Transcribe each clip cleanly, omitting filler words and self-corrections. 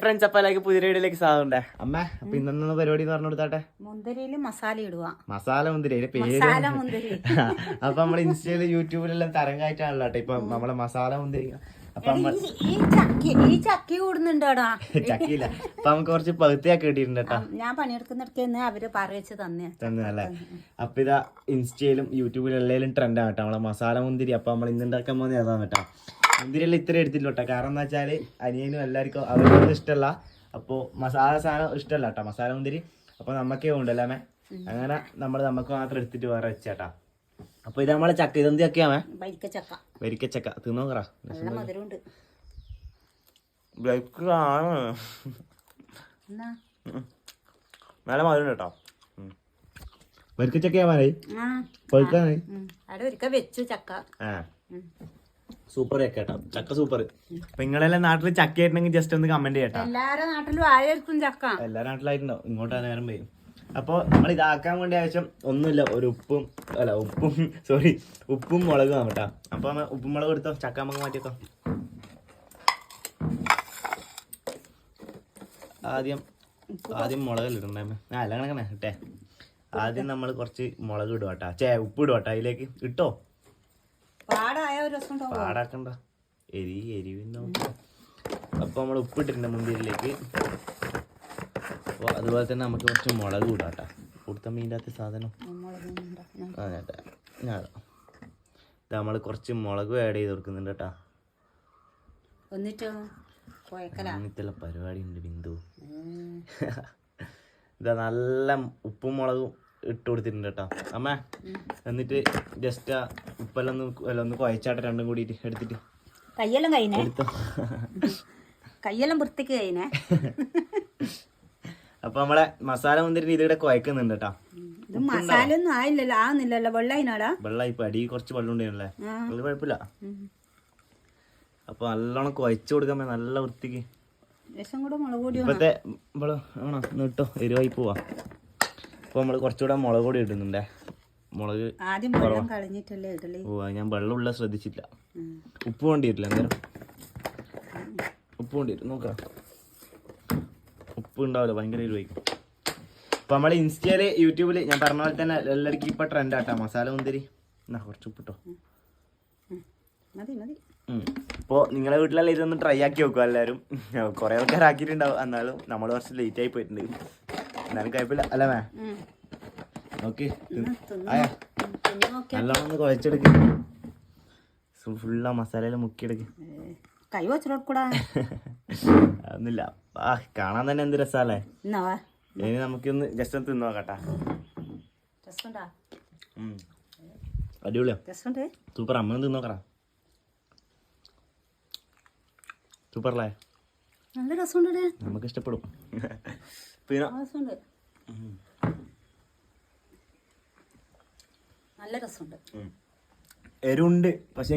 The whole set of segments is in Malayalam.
ഫ്രണ്ട്സ്, അപ്പൊ അല്ലെങ്കിൽ പുതിയ വീഡിയോയിലേക്ക് സാധനം അമ്മ. അപ്പൊ ഇന്നൊന്ന് പരിപാടി പറഞ്ഞു കൊടുത്താട്ടെ. മുന്തിരിയില് മസാല ഇടുക. മസാല മുന്തിരി പേര്. അപ്പൊ നമ്മള് ഇൻസ്റ്റയില് യൂട്യൂബിലെല്ലാം തരംഗമായിട്ടാണല്ലോ കേട്ടോ ഇപ്പൊ നമ്മളെ മസാല മുന്തിരി. അപ്പൊ ഈ ചക്കി കൂടുന്നുണ്ടോടാ? ചക്കിയില്ല. അപ്പൊ നമുക്ക് കുറച്ച് പകുതിയാക്കി കിട്ടിയിട്ടുണ്ട് കേട്ടോ. ഞാൻ പണിയെടുക്കുന്നിടത്ത് അവര് പറയിച്ച് തന്നല്ലേ. അപ്പൊ ഇതാ ഇൻസ്റ്റയിലും യൂട്യൂബിലും എല്ലാവരും ട്രെൻഡാണ് കേട്ടോ നമ്മളെ മസാല മുന്തിരി. അപ്പൊ നമ്മൾ ഇന്ന് ഉണ്ടാക്കാൻ പോകുന്നത് അതാണ് കേട്ടോ. മുന്തിരിയെല്ലാം ഇത്ര എടുത്തില്ല കേട്ടോ. കാരണം എന്താ വെച്ചാല് അനിയനും എല്ലാവർക്കും അവർക്കൊന്നും ഇഷ്ടമല്ല. അപ്പോൾ മസാല സാധനം ഇഷ്ടമല്ല കേട്ടോ മസാല മുന്തിരി. അപ്പൊ നമുക്കേ ഉണ്ടല്ലേ അങ്ങനെ നമുക്ക് മാത്രം എടുത്തിട്ട് വേറെ വെച്ചേട്ടാ. അപ്പൊ ഇത് നമ്മളെ ചക്ക ഇതെന്തൊക്കെയാമേ? വരിക്കച്ചക്ക തിന്നോക്കറ. നല്ല മധുരം കേട്ടോ. വരിക്കച്ചക്കയാവാനായി പഴുക്കാനായി. സൂപ്പർ ചക്ക കേട്ടോ. ചക്ക സൂപ്പർ. അപ്പൊ നിങ്ങളെല്ലാം നാട്ടില് ചക്ക ആയിട്ടുണ്ടെങ്കിൽ ജസ്റ്റ് ഒന്ന് കമന്റ് ചെയ്യട്ടോ. എല്ലാരും നാട്ടിലും ആയിരിക്കും ചക്ക. എല്ലാ നാട്ടിലായിട്ടുണ്ടോ? ഇങ്ങോട്ടാ നേരം പോയി. അപ്പോൾ നമ്മൾ ഇതാക്കാൻ വേണ്ടി ആവശ്യം ഒന്നുമില്ല, ഒരു ഉപ്പും മുളകും ആണ് കേട്ടോ. അപ്പൊ ഉപ്പും മുളകും എടുത്തോ. ചക്ക നമുക്ക് മാറ്റിയേക്കോ. ആദ്യം മുളകെല്ലാം ഇടണ്ടേ? അല്ല കണക്കണേ ഇട്ടേ. ആദ്യം നമ്മൾ കുറച്ച് മുളക് ഇടുക കേട്ടാ. ഉപ്പ് ഇടുക കേട്ടോ. അതിലേക്ക് ഇട്ടോ. പാടാക്കണ്ട, എരിവിന്നോ. അപ്പൊ നമ്മൾ ഉപ്പിട്ടിട്ടുണ്ട് മുന്തിരിയിലേക്ക്. അപ്പോൾ അതുപോലെ തന്നെ നമുക്ക് കുറച്ച് മുളക് കൂടാട്ടാ. കൊടുത്ത മീൻ്റെ സാധനം ഇത് നമ്മൾ കുറച്ച് മുളക് ആഡ് ചെയ്ത് കൊടുക്കുന്നുണ്ട് കേട്ടാ. എന്നിട്ടുള്ള പരിപാടി ഉണ്ട് ബിന്ദു. ഇതാ നല്ല ഉപ്പും മുളകും ഇട്ട് കൊടുത്തിട്ടുണ്ട് കേട്ടോ അമ്മ. എന്നിട്ട് ജസ്റ്റ് ആ ഉപ്പെല്ലാം ഒന്ന് കുഴച്ചാട്ടെ. രണ്ടും കൂടിയിട്ട് എടുത്തിട്ട് കയ്യെല്ലാം വൃത്തിക്ക് കഴിഞ്ഞേ. അപ്പൊ നമ്മളെ മസാല മുന്തിരി ഇതിവിടെ കുഴക്കുന്നുണ്ട് കേട്ടോ. മസാല ഒന്നും ആയില്ലല്ലോ, ആവുന്നില്ലല്ലോ. വെള്ളം ഇപ്പൊ അടി കുറച്ച് വെള്ളം ഉണ്ടായിരുന്നല്ലേ. അത് കുഴപ്പമില്ല. അപ്പൊ നല്ലോണം കുഴച്ചു കൊടുക്കാൻ നല്ല വൃത്തിക്ക്. ഇപ്പത്തെ ആണോ ഇട്ടോ എരിവായി പോവാ. അപ്പൊ നമ്മള് കുറച്ചുകൂടെ മുളക് പൊടി ഇടുന്നുണ്ടേ. മുളക് ഞാൻ വെള്ളമുള്ള ശ്രദ്ധിച്ചില്ല. ഉപ്പ് വേണ്ടി വരില്ല. അന്നേരം ഉപ്പ് വേണ്ടി വരും. നോക്കാം. ഉപ്പ് ഉണ്ടാവില്ല, ഭയങ്കര എരിവായിരിക്കും. അപ്പൊ നമ്മള് ഇൻസ്റ്റയില് യൂട്യൂബില് ഞാൻ പറഞ്ഞ പോലെ തന്നെ എല്ലാവർക്കും ഇപ്പൊ ട്രെൻഡ് ആട്ടാ മസാല മുന്തിരി. കുറച്ച് ഉപ്പിട്ടോ. ഇപ്പൊ നിങ്ങളെ വീട്ടിലെല്ലാം ഇതൊന്ന് ട്രൈ ആക്കി നോക്കുക എല്ലാവരും. കുറെ ആൾക്കാർ ആക്കിയിട്ടുണ്ടാവും. എന്നാലും നമ്മൾ കുറച്ച് ലേറ്റ് ആയി പോയിട്ടുണ്ട്. എന്നാലും കുഴപ്പമില്ല അല്ലേ മേ? ഓക്കെ നല്ലോണം ഒന്ന് കുഴച്ചെടുക്ക്. ഫുള്ളാ മസാലയില് മുക്കിയെടുക്ക്. അതൊന്നുമില്ല. കാണാൻ തന്നെ എന്ത് രസാല്ലേ. ഇനി നമുക്കൊന്ന് ജസ്റ്റ് ഒന്ന് തിന്നോക്കട്ടാ. അടിപൊളിയാ, സൂപ്പർ. അമ്മ തിന്നോക്കറാ. സൂപ്പറല്ലേ? നമുക്ക് ഇഷ്ടപ്പെടും. പിന്നെ എരുണ്ട്, പക്ഷെ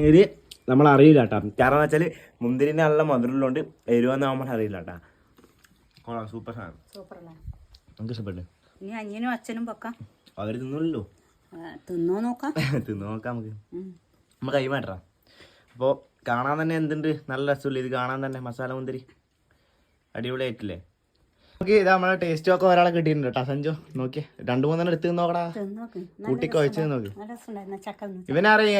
നമ്മൾ അറിയില്ല കേട്ടാ. കാരണം വെച്ചാല് മുന്തിരിന്റെ നല്ല മധുരമുള്ളതുകൊണ്ട് എരുവെന്ന് നമ്മൾ അറിയില്ല കേട്ടാ. സൂപ്പർ സാധനം. നമുക്ക് ഇഷ്ടപ്പെട്ടു. അനിയനും അച്ഛനും വെക്കാം. അവര് തിന്നല്ലോ. തിന്നോ നോക്കാം. നമുക്ക് നമ്മ കൈ മാറ്റാ. അപ്പോൾ കാണാൻ തന്നെ എന്തുണ്ട്, നല്ല രസമില്ല ഇത് കാണാൻ തന്നെ. മസാല മുന്തിരി അടിപൊളിയായിട്ടില്ലേ? നമുക്ക് ഇതാ നമ്മളെ ടേസ്റ്റ് ഒക്കെ ഒരാളെ കിട്ടിയിട്ടുണ്ട് കേട്ടോ. സഞ്ജു നോക്കി 2-3 എടുത്ത് നോക്കടാ. കൂട്ടിക്ക് ഒഴിച്ച് നോക്കി. ഇവനാരെയും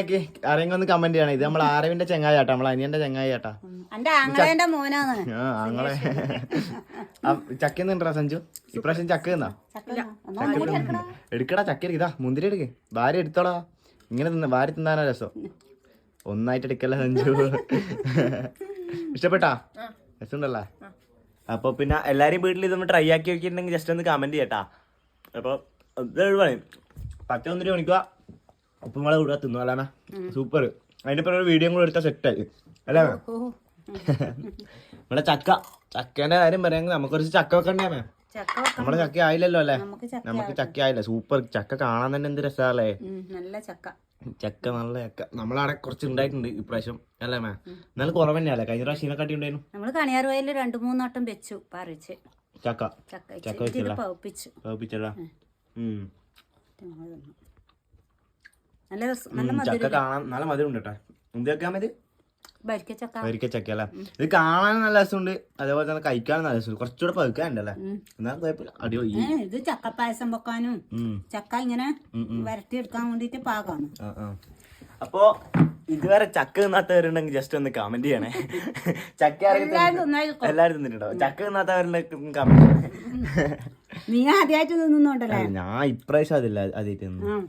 ആരെങ്കിലും ഒന്ന് കമന്റ് ചെയ്യണം. ഇത് നമ്മൾ ആരവിന്റെ ചെങ്ങായി ആട്ടാ, നമ്മളെ അനിയന്റെ ചെങ്ങായി ആട്ടാ. ആങ്ങളെ ചക്ക തിണ്ടാ സഞ്ജു? ഇപ്രാവശ്യം ചക്ക തിന്നാ? എടുക്കടാ ചക്ക. ഇതാ മുന്തിരി എടുക്ക്. ഭാര്യ എടുത്തോടാ. ഇങ്ങനെ തിന്ന ഭാര്യ തിന്നാനാ രസം. ഒന്നായിട്ട് എടുക്കല്ല സഞ്ജു. ഇഷ്ടപ്പെട്ടാ? രസമുണ്ടല്ലേ? അപ്പൊ പിന്നെ എല്ലാരും വീട്ടിൽ ഇതൊന്ന് ട്രൈ ആക്കി നോക്കിയിട്ടുണ്ടെങ്കിൽ ജസ്റ്റ് ഒന്ന് കമന്റ് ചെയ്യട്ടാ. അപ്പൊ 10-11 മണിക്കുക ഉപ്പും മുളക് കൂടെ തിന്നു അല്ലേ? സൂപ്പർ. അതിന്റെ പേര് ഒരു വീഡിയോ കൂടെ എടുത്താൽ സെറ്റായി അല്ലേ? നമ്മുടെ ചക്കേന്റെ കാര്യം പറയാമെങ്കിൽ നമുക്ക് കുറച്ച് ചക്ക വെക്കണ്ടേ? നമ്മുടെ ചക്ക ആയില്ലല്ലോ അല്ലേ? നമുക്ക് ചക്ക ആയില്ല. സൂപ്പർ. ചക്ക കാണാൻ തന്നെ എന്ത് രസമല്ലേ? നല്ല ചക്ക. നല്ല ചക്ക നമ്മളവിടെ കുറച്ച് ഉണ്ടായിട്ടുണ്ട് ഇപ്രാവശ്യം അല്ലേ മേ? എന്നാലും കുറവ് തന്നെയല്ലേ? കഴിഞ്ഞ പ്രാവശ്യം കാട്ടി ഉണ്ടായിരുന്നു. നമ്മള് കണിയാറുവയലിൽ 2-3 വട്ടം വെച്ചു പറിച്ച് ചക്ക പൗപ്പിച്ചല്ലോ. ചക്ക കാണാൻ നല്ല മധുരം ഉണ്ട് കേട്ടോ. എന്ത് വെക്കാൻ മതി? വരിക്കച്ചക്ക വരിക്കച്ചക്ക അല്ലേ? ഇത് കാണാനും നല്ല രസമുണ്ട്, അതേപോലെ തന്നെ കഴിക്കാനും നല്ല രസമുണ്ട്. കുറച്ചുകൂടെ പഴുക്കാനുണ്ടല്ലേ? എന്നാ കുഴപ്പമില്ല, അടിപൊളി. ഇത് ചക്കപ്പായസം വെക്കാനും ചക്ക ഇങ്ങനെ വരട്ടി എടുക്കാൻ വേണ്ടിട്ട് പാകാണ്. അപ്പോ ഇതുവരെ ചക്ക തിന്നാത്തവരുണ്ടെങ്കിൽ ജസ്റ്റ് ഒന്ന് കമന്റ് ചെയ്യണേ. ചക്ക എല്ലാരും തിന്നിട്ടുണ്ടോ? ചക്ക തിന്നാത്തവരുണ്ടെങ്കിൽ കമന്റ് ചെയ്യണേ. നീ ആദ്യമായിട്ട് തിന്നുന്നുണ്ടല്ലേ? ഞാൻ ഇപ്രാവശ്യം അതില്ല ആദ്യമായിട്ട് തിന്നു.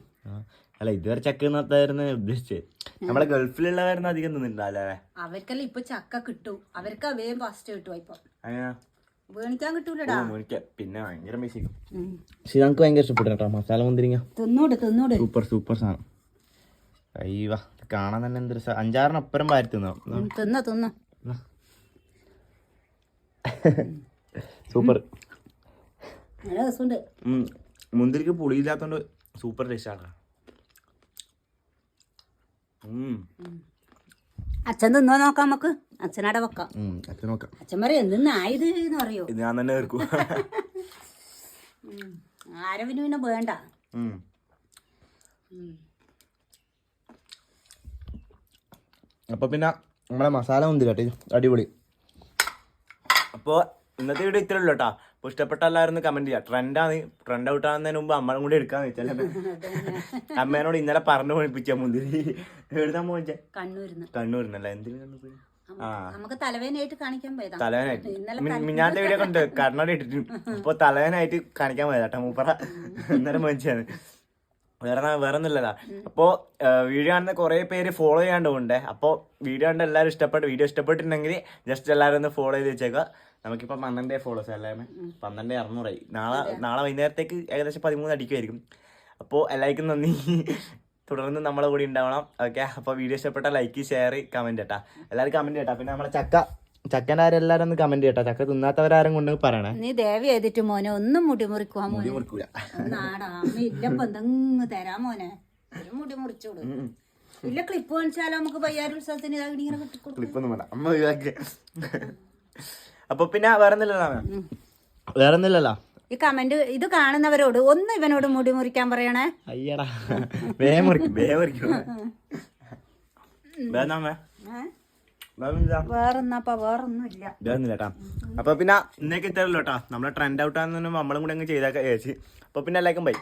അല്ല, ഇതുവരെ ചക്ക തിന്നാത്തവരെന്ന് ഉദ്ദേശിച്ചത്. നമ്മളെ ഗൾഫിലുള്ളവരെന്ന് അധികം തിന്നിട്ടുണ്ടല്ലേ? അവർക്കെല്ലാം ഇപ്പൊ ചക്ക കിട്ടും, അവർക്ക് വേഗം ഫസ്റ്റ് കിട്ടും. ഇപ്പൊ അങ്ങനെ വേണിക്കാൻ കിട്ടൂലടാ. പിന്നെ ഭയങ്കര മിസ്സിക്കും. പക്ഷെ നമുക്ക് ഭയങ്കര ഇഷ്ടപ്പെട്ടു കേട്ടോ മസാല മുന്തിരിങ്ങ. തിന്നൂട് സൂപ്പർ സൂപ്പർ സാധനം. അയ്യവാ, കാണാൻ തന്നെ എന്തൊരു 5-6 അപ്പുറം വാരി തിന്നോ. തിന്ന സൂപ്പർ. നല്ല രസമുണ്ട്. മുന്തിരിക്ക് പുളിയില്ലാത്തോണ്ട് സൂപ്പർ ടേസ്റ്റാണ്. അച്ഛൻ തിന്നോ നോക്കാം നമുക്ക്. അച്ഛനവിടെ വെക്കാം. അച്ഛൻ നോക്കാം. അച്ഛൻ പറയും എന്തിനായത് എന്ന് പറയോ. ഇത് ഞാൻ തന്നെ തീർക്കും. ആരവിന് പിന്നെ വേണ്ട. അപ്പൊ പിന്നെ നമ്മളെ മസാല മുന്തിരി കേട്ടോ, അടിപൊളി. അപ്പോൾ ഇന്നത്തെ വീഡിയോ ഇത്രേ ഉള്ളൂ കേട്ടോ. അപ്പോൾ ഇഷ്ടപ്പെട്ട എല്ലാവരും കമന്റ് ചെയ്യാം. ട്രെൻഡ് ഔട്ട് ആകുന്നതിന് മുമ്പ് അമ്മളും കൂടി എടുക്കാന്ന് വെച്ചാൽ അമ്മേനോട് ഇന്നലെ പറഞ്ഞു പഠിപ്പിച്ച മുന്തിരി എഴുതാൻ പോയിച്ചേ കണ്ണൂരിന്നല്ല എന്തിനു നമുക്ക് തലവേനായിട്ട് കാണിക്കാൻ പോയതാ. തലവേനായിട്ട് മിഞ്ഞാത്ത വീഡിയോ കൊണ്ട് കർണാടക ഇട്ടിട്ട് ഇപ്പൊ തലവേനായിട്ട് കാണിക്കാൻ പോയതാ കേട്ടോ മൂപ്പറ. ഇന്നലെ മേടിച്ചാണ്, വേറെ ഒന്നുമില്ലല്ലോ. അപ്പോൾ വീഡിയോ കാണുന്ന കുറേ പേര് ഫോളോ ചെയ്യാണ്ടുണ്ടേ. അപ്പോൾ വീഡിയോ കണ്ട് എല്ലാവരും വീഡിയോ ഇഷ്ടപ്പെട്ടിട്ടുണ്ടെങ്കിൽ ജസ്റ്റ് എല്ലാവരും ഒന്ന് ഫോളോ ചെയ്ത് വെച്ചേക്കുക. നമുക്കിപ്പോൾ 12 ഫോളോവേഴ്സ് എല്ലാവരും 12,600 നാളെ വൈകുന്നേരത്തേക്ക് ഏകദേശം 13 അടിക്കുമായിരിക്കും. അപ്പോൾ എല്ലാവർക്കും നന്ദി. തുടർന്ന് നമ്മളെ കൂടി ഉണ്ടാവണം. ഓക്കെ, അപ്പോൾ വീഡിയോ ഇഷ്ടപ്പെട്ട ലൈക്ക് ഷെയർ കമന്റ് കേട്ടാ. എല്ലാവരും കമന്റ് കേട്ടാ. പിന്നെ നമ്മളെ ചക്കൻ്റെ ആരെല്ലാരും ഒന്ന് കമന്റ് ചെയ്യട്ടെ. ചക്ക തിന്നാത്തവരാരും കൊണ്ട് പറയണേ. നീ ദേവി ചെയ്തിട്ട് മോനെ ഒന്നും മുടി മുറിക്കുവാ. മുറിക്കൂല ഇല്ലപ്പോ എന്തെങ്കിലും തരാ മോനെ. ഒരു മുടി മുറിച്ചോളൂ. ഇല്ല ക്ലിപ്പ് കാണിച്ചാലോ നമുക്ക് പയ്യാരുത്സവത്തിന് ഇങ്ങനെ ക്ലിപ്പൊന്നും വേണ്ട, അമ്മ ഒഴിവാക്കി. അപ്പൊ പിന്നെ വേറൊന്നുമില്ലല്ലോ. ഈ കമന്റ് ഇത് കാണുന്നവരോട് ഒന്ന് ഇവനോട് മുടി മുറിക്കാൻ പറയണേ. അയ്യടാ, വേഗം മുറിക്കും. വേറൊന്നുമില്ല. അപ്പൊ പിന്നെ ഇന്നേക്ക് ഇത്രല്ലോ കേട്ടോ. നമ്മളെ ട്രെൻഡ് ഔട്ട് ആണെന്ന് നമ്മളും കൂടെ അങ്ങ് ചെയ്താൽ ചേച്ചി. അപ്പൊ പിന്നെ എല്ലാവർക്കും ബൈ.